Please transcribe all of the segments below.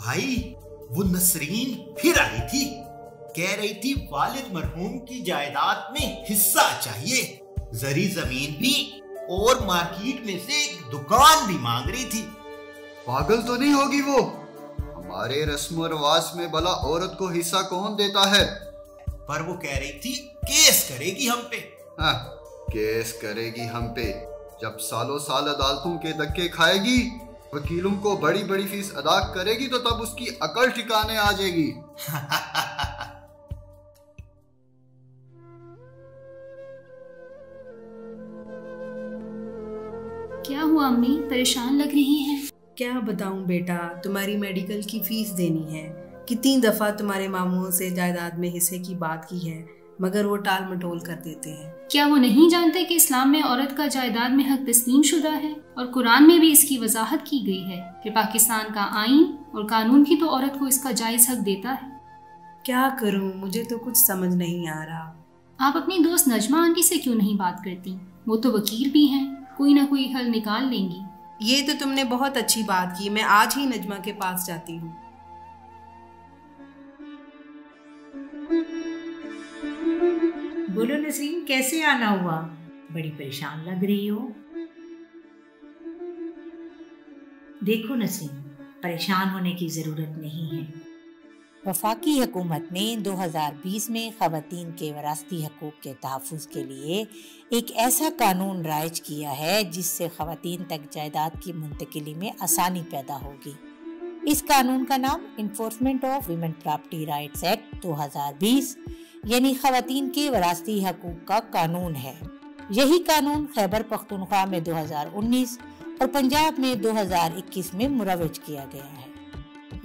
भाई वो नसरीन फिर आई थी, कह रही थी वालिद मरहूम की जायदाद में हिस्सा चाहिए, जरी जमीन भी और मार्केट में से एक दुकान भी मांग रही थी। पागल तो नहीं होगी वो? हमारे रस्म और रिवाज में भला औरत को हिस्सा कौन देता है? पर वो कह रही थी केस करेगी हम पे। हाँ, केस करेगी हम पे। जब सालों साल अदालतों के धक्के खाएगी, वकीलों को बड़ी बड़ी फीस अदा करेगी, तो तब उसकी अकल ठिकाने आ जाएगी। क्या हुआ अम्मी, परेशान लग रही हैं? क्या बताऊं बेटा, तुम्हारी मेडिकल की फीस देनी है। कितनी दफा तुम्हारे मामूओं से जायदाद में हिस्से की बात की है, मगर वो टाल मटोल कर देते हैं। क्या वो नहीं जानते कि इस्लाम में औरत का जायदाद में हक तस्लीम शुदा है और कुरान में भी इसकी वजाहत की गई है कि पाकिस्तान का आइन और कानून भी तो औरत को इसका जायज हक देता है। क्या करूं, मुझे तो कुछ समझ नहीं आ रहा। आप अपनी दोस्त नजमा आंटी से क्यों नहीं बात करती? वो तो वकील भी हैं, कोई ना कोई हल निकाल लेंगी। ये तो तुमने बहुत अच्छी बात की, मैं आज ही नजमा के पास जाती हूँ। बोलो नसरीन, कैसे आना हुआ? बड़ी परेशान लग रही हो। देखो नसरीन, परेशान होने की ज़रूरत नहीं है। वफाकी हुकूमत ने 2020 में ख़वातीन के वरासती हकूक़ के तहफ़्फ़ुज़ के लिए एक ऐसा कानून राइज किया है जिससे ख़वातीन तक जायदाद की मुंतकिली में आसानी पैदा होगी। इस कानून का नाम enforcement of women property rights act 2020 यानी ख़वातीन के वरासती हकूक़ का कानून है। यही कानून खैबर पख्तूनख्वा में 2019 और पंजाब में 2021 में मुरव्वज किया गया है।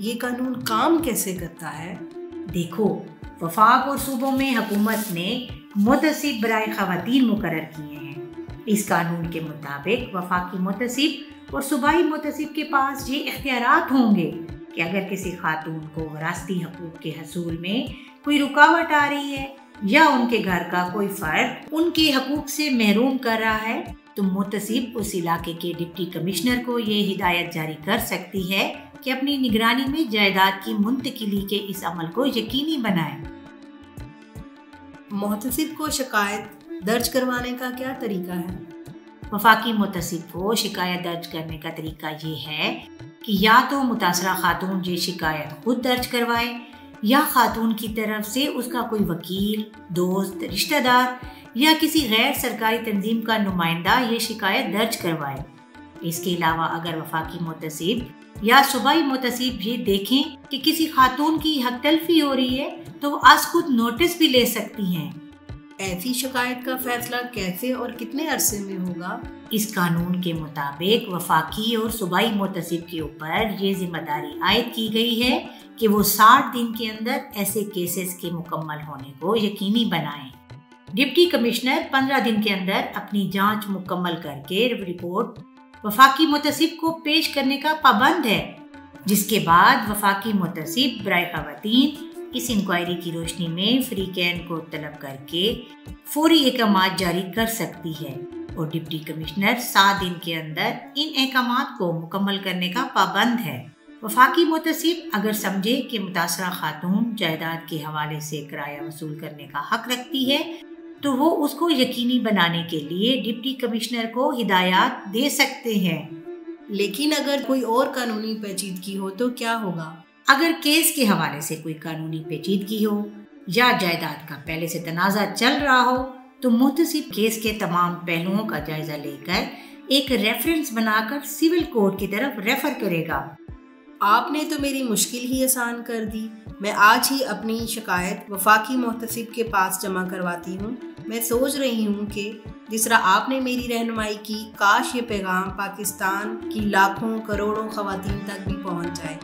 ये कानून काम कैसे करता है? देखो, वफाक और सूबों में हुकूमत ने मुतसिब बराए ख़वातीन मुकर्रर किए हैं। इस कानून के मुताबिक वफाकी मुतसिब और सूबाई मुतसिब के पास ये इख्तियारात होंगे कि अगर किसी खातून को वरासती हकूक़ के हसूल में कोई रुकावट आ रही है या उनके घर का कोई फर्द उनके हकूक़ से महरूम कर रहा है, तो मुतसिब उस इलाके के डिप्टी कमिश्नर को ये हिदायत जारी कर सकती है कि अपनी निगरानी में जायदाद की मुंतकिली के इस अमल को यकीनी बनाए। मुतसिब को शिकायत दर्ज करवाने का क्या तरीका है? वफाकी मुतसिब को शिकायत दर्ज करने का तरीका ये है कि या तो मुतासरा खातून ये शिकायत खुद दर्ज करवाए या खातून की तरफ से उसका कोई वकील, दोस्त, रिश्तेदार या किसी गैर सरकारी तंजीम का नुमाइंदा ये शिकायत दर्ज करवाए। इसके अलावा अगर वफाकी मुतसिब या सूबाई मुतसिब ये देखें कि किसी खातून की हक तलफी हो रही है, तो वो आज खुद नोटिस भी ले सकती हैं। ऐसी शिकायत का फैसला कैसे और कितने अरसे में होगा? इस कानून के मुताबिक वफाकी और सूबाई मुतसिब के ऊपर ये जिम्मेदारी आयद की गई है कि वो 60 दिन के अंदर ऐसे केसेस के मुकम्मल होने को यकीनी बनाएं। डिप्टी कमिश्नर 15 दिन के अंदर अपनी जांच मुकम्मल करके रिपोर्ट वफाकी मुतसिब को पेश करने का पाबंद है, जिसके बाद वफाकी मुतसिब बराए ख़वातीन इस इंक्वायरी की रोशनी में फ्री कैन को तलब करके फौरी अहकामात जारी कर सकती है और डिप्टी कमिश्नर 7 दिन के अंदर इन अहकामात को मुकम्मल करने का पाबंद है। वफाकी मुतसिब अगर समझे कि मुतासरा खातून जायदाद के हवाले से किराया वसूल करने का हक रखती है, तो वो उसको यकीनी बनाने के लिए डिप्टी कमिश्नर को हिदायत दे सकते हैं। लेकिन अगर कोई और कानूनी पेचीदगी हो तो क्या होगा? अगर केस के हवाले से कोई कानूनी पेचीदगी हो या जायदाद का पहले से तनाज़ा चल रहा हो, तो मुतसिब केस के तमाम पहलुओं का जायजा लेकर एक रेफरेंस बनाकर सिविल कोर्ट की तरफ रेफर करेगा। आपने तो मेरी मुश्किल ही आसान कर दी। मैं आज ही अपनी शिकायत वफाकी मुहतसिब के पास जमा करवाती हूँ। मैं सोच रही हूँ कि जिस तरह आपने मेरी रहनुमाई की, काश ये पैगाम पाकिस्तान की लाखों करोड़ों ख़वातीन तक भी पहुँच जाए।